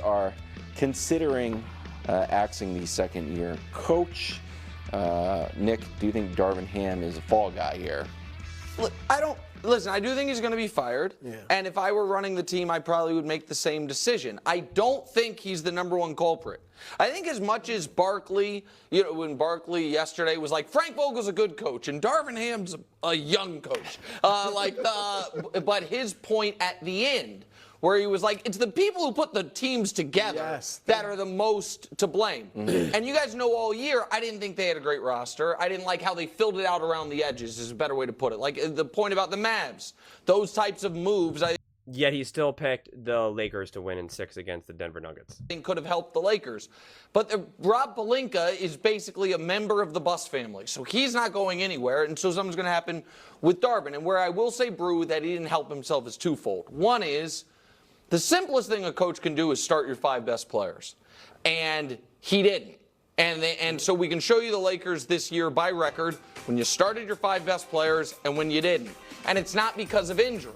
Are considering axing the second-year coach. Nick, do you think Darvin Ham is a fall guy here? Look, Listen, I do think he's going to be fired. Yeah. And if I were running the team, I probably would make the same decision. I don't think he's the #1 culprit. I think as much as Barkley, when Barkley yesterday was like, Frank Vogel's a good coach and Darvin Ham's a young coach. But his point at the end, where he was like, it's the people who put the teams together that are the most to blame. Mm-hmm. And you guys know all year, I didn't think they had a great roster. I didn't like how they filled it out around the edges, is a better way to put it. Like the point about the Mavs, those types of moves, Yet he still picked the Lakers to win in 6 against the Denver Nuggets. I think could have helped the Lakers. But Rob Pelinka is basically a member of the Bus family, so he's not going anywhere, and so something's going to happen with Darvin. And where I will say, Brew, that he didn't help himself is twofold. One is, the simplest thing a coach can do is start your 5 best players. And he didn't. And so we can show you the Lakers this year by record when you started your 5 best players and when you didn't. And it's not because of injury,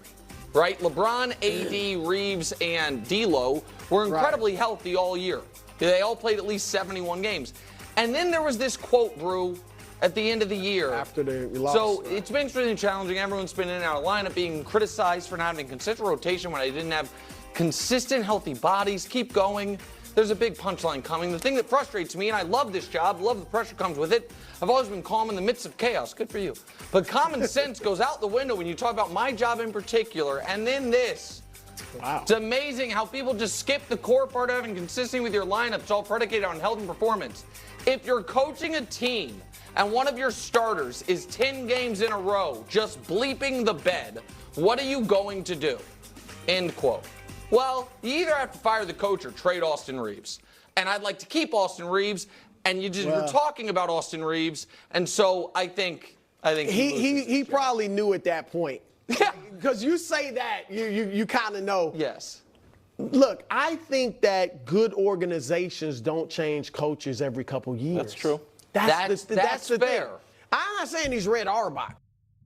right? LeBron, AD, Reeves, and D'Lo were incredibly healthy all year. They all played at least 71 games. And then there was this quote, Brew, at the end of the year. After they lost. So it's been extremely challenging. Everyone's been in and out of lineup, being criticized for not having consistent rotation when I didn't have consistent, healthy bodies. Keep going. There's a big punchline coming. The thing that frustrates me, and I love this job, love the pressure comes with it, I've always been calm in the midst of chaos. Good for you. But common sense goes out the window when you talk about my job in particular. And then this. Wow. It's amazing how people just skip the core part of having consistency with your lineups, all predicated on health and performance. If you're coaching a team and one of your starters is 10 games in a row just bleeping the bed, what are you going to do? End quote. Well, you either have to fire the coach or trade Austin Reeves. And I'd like to keep Austin Reeves, and you just were talking about Austin Reeves, and so I think he probably knew at that point. Yeah. Because you say that, you kind of know. Yes. Look, I think that good organizations don't change coaches every couple years. That's true. That's the fair. thing. I'm not saying he's Red Auerbach.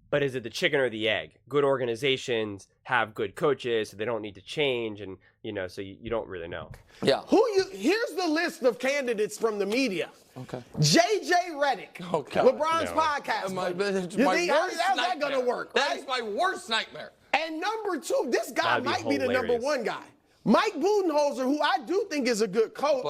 But is it the chicken or the egg? Good organizations have good coaches, so they don't need to change, and so you don't really know. Yeah. Here's the list of candidates from the media. Okay. J.J. Redick, LeBron's podcast. How's that going to work? Right? That is my worst nightmare. And number 2, this guy might be the #1 guy. Mike Budenholzer, who I do think is a good coach.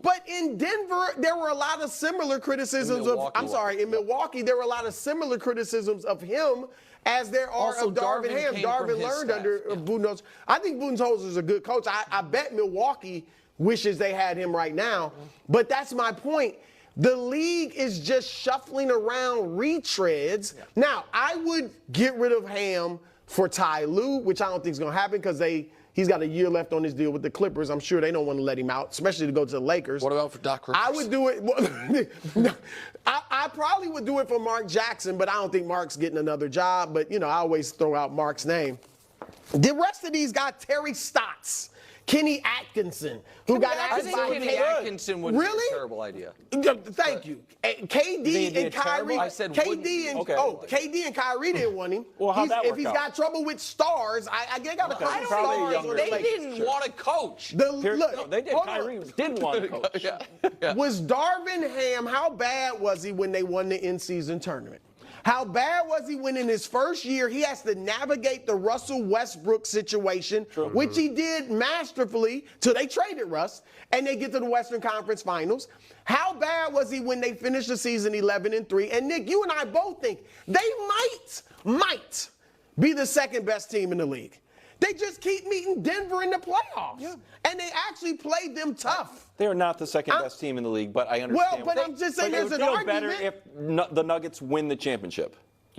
But in Denver, there were a lot of similar criticisms in Milwaukee, there were a lot of similar criticisms of him as there are of Darvin Ham. Darvin learned under Budenholzer. I think Budenholzer is a good coach. I bet Milwaukee wishes they had him right now. But that's my point. The league is just shuffling around retreads. Yeah. Now, I would get rid of Ham for Ty Lue, which I don't think is going to happen because he's got a year left on his deal with the Clippers. I'm sure they don't want to let him out, especially to go to the Lakers. What about for Doc Rivers? I would do it. I probably would do it for Mark Jackson, but I don't think Mark's getting another job. But, I always throw out Mark's name. The rest of these got Terry Stotts, Kenny Atkinson, who got I think Kenny Atkinson would be a terrible idea. Thank you. KD and Kyrie. I said KD and Kyrie didn't want him. Well, how'd that work If he's out? got trouble with stars, I got a couple stars. They didn't want a coach. Look, they did. Kyrie didn't want a coach. Was Darvin Ham, how bad was he when they won the in-season tournament? How bad was he when in his first year he has to navigate the Russell Westbrook situation, which he did masterfully till they traded Russ and they get to the Western Conference Finals? How bad was he when they finished the season 11-3? And Nick, you and I both think they might be the second best team in the league. They just keep meeting Denver in the playoffs. Yeah. And they actually played them tough. They are not the second best team in the league, but I understand. Well, but I'm just saying there's an argument. Better if the Nuggets win the championship.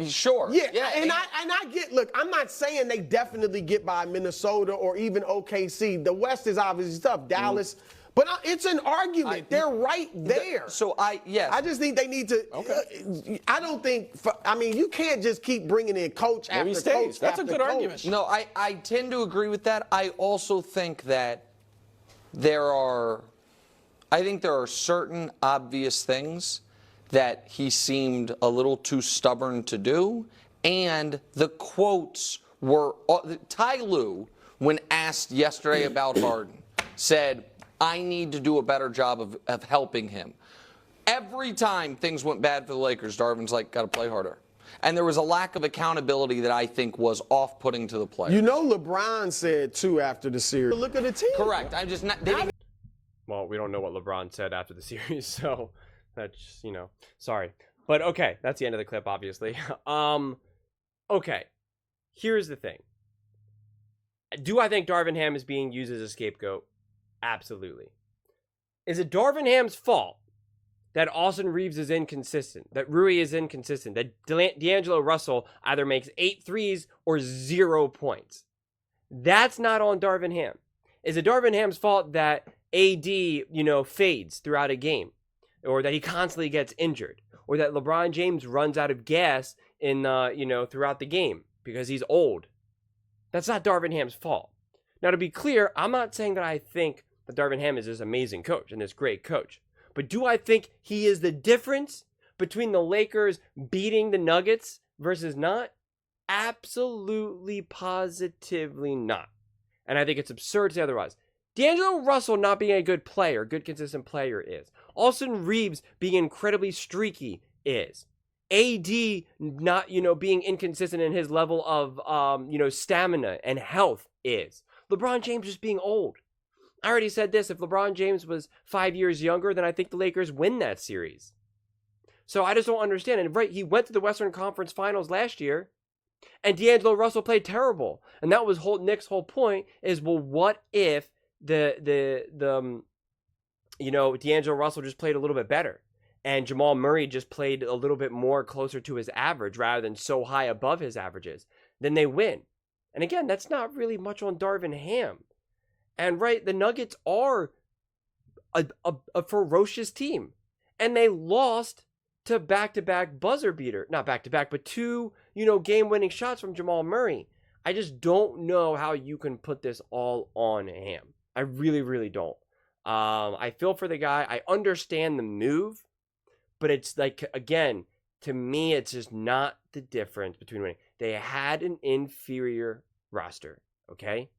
Sure. Yeah, and I get, look, I'm not saying they definitely get by Minnesota or even OKC. The West is obviously tough. Dallas. But it's an argument. They're right there. I just think they need to. I don't think. You can't just keep bringing in coach after coach. That's a good argument. No, I tend to agree with that. I also think that there are certain obvious things that he seemed a little too stubborn to do, and the quotes were Ty Lue when asked yesterday about Harden. said, I need to do a better job of helping him. Every time things went bad for the Lakers, Darvin's like, got to play harder. And there was a lack of accountability that I think was off-putting to the players. You know, LeBron said, too, after the series. Look at the team. Correct. I'm just not. Well, we don't know what LeBron said after the series, so that's, sorry. But okay, that's the end of the clip, obviously. Okay, here's the thing. Do I think Darvin Ham is being used as a scapegoat? Absolutely. Is it Darvin Ham's fault that Austin Reeves is inconsistent, that Rui is inconsistent, that D'Angelo Russell either makes 8 threes or 0 points? That's not on Darvin Ham. Is it Darvin Ham's fault that AD, fades throughout a game, or that he constantly gets injured, or that LeBron James runs out of gas in, throughout the game because he's old? That's not Darvin Ham's fault. Now, to be clear, I'm not saying that I think that Darvin Ham is this amazing coach and this great coach. But do I think he is the difference between the Lakers beating the Nuggets versus not? Absolutely, positively not. And I think it's absurd to say otherwise. D'Angelo Russell not being a good player, good consistent player is. Austin Reeves being incredibly streaky is. AD not, being inconsistent in his level of, stamina and health is. LeBron James just being old. I already said this, if LeBron James was 5 years younger, then I think the Lakers win that series. So I just don't understand. And right, he went to the Western Conference Finals last year, and D'Angelo Russell played terrible. And that was Nick's whole point is, well, what if D'Angelo Russell just played a little bit better, and Jamal Murray just played a little bit more closer to his average rather than so high above his averages? Then they win. And again, that's not really much on Darvin Ham. And right, the Nuggets are a ferocious team. And they lost to back-to-back buzzer beater. Not back-to-back, but 2, game-winning shots from Jamal Murray. I just don't know how you can put this all on Ham. I really, really don't. I feel for the guy. I understand the move. But it's like, again, to me, it's just not the difference between winning. They had an inferior roster, okay?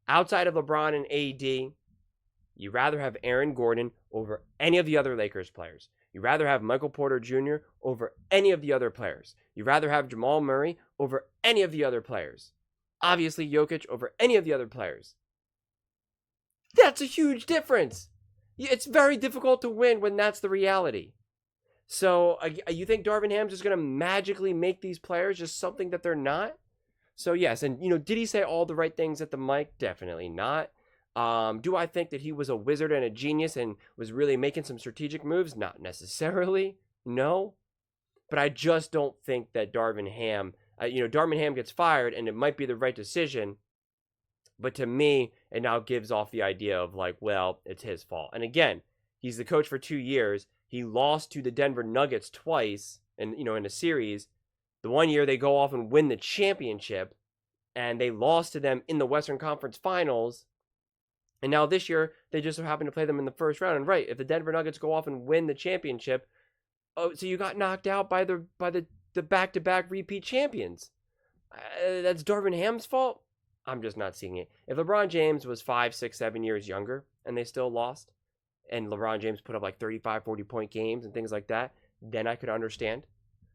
Outside of LeBron and AD, you rather have Aaron Gordon over any of the other Lakers players. You rather have Michael Porter Jr. over any of the other players. You rather have Jamal Murray over any of the other players. Obviously, Jokic over any of the other players. That's a huge difference. It's very difficult to win when that's the reality. So you think Darvin Ham's just going to magically make these players just something that they're not? So yes, and did he say all the right things at the mic? Definitely not. Do I think that he was a wizard and a genius and was really making some strategic moves? Not necessarily. No. But I just don't think that Darvin Ham, Darvin Ham gets fired and it might be the right decision. But to me, it now gives off the idea of like, well, it's his fault. And again, he's the coach for 2 years. He lost to the Denver Nuggets twice in a series. The one year they go off and win the championship, and they lost to them in the Western Conference Finals. And now this year, they just so happen to play them in the first round. And right, if the Denver Nuggets go off and win the championship, so you got knocked out by the back-to-back repeat champions. That's Darvin Ham's fault? I'm just not seeing it. If LeBron James was 5, 6, 7 years younger, and they still lost, and LeBron James put up like 35, 40-point games and things like that, then I could understand.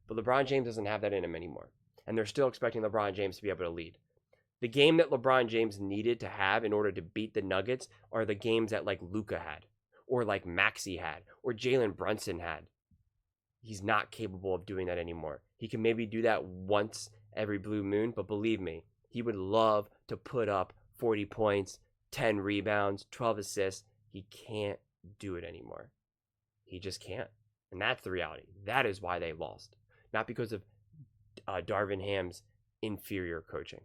But LeBron James doesn't have that in him anymore. And they're still expecting LeBron James to be able to lead. The game that LeBron James needed to have in order to beat the Nuggets are the games that like Luka had, or like Maxey had, or Jalen Brunson had. He's not capable of doing that anymore. He can maybe do that once every blue moon, but believe me, he would love to put up 40 points, 10 rebounds, 12 assists. He can't do it anymore. He just can't. And that's the reality. That is why they lost. Not because of Darvin Ham's inferior coaching.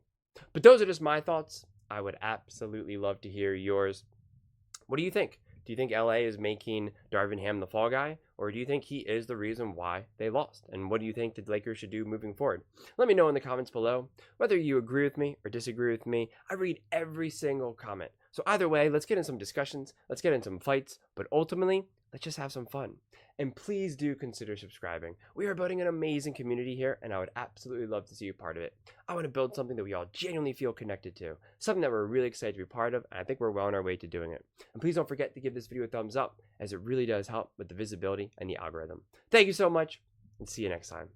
But those are just my thoughts. I would absolutely love to hear yours. What do you think? Do you think LA is making Darvin Ham the fall guy? Or do you think he is the reason why they lost? And what do you think the Lakers should do moving forward? Let me know in the comments below. Whether you agree with me or disagree with me, I read every single comment. So either way, let's get in some discussions. Let's get in some fights. But ultimately, let's just have some fun. And please do consider subscribing. We are building an amazing community here, and I would absolutely love to see you part of it. I want to build something that we all genuinely feel connected to, something that we're really excited to be part of, and I think we're well on our way to doing it. And please don't forget to give this video a thumbs up, as it really does help with the visibility and the algorithm. Thank you so much, and see you next time.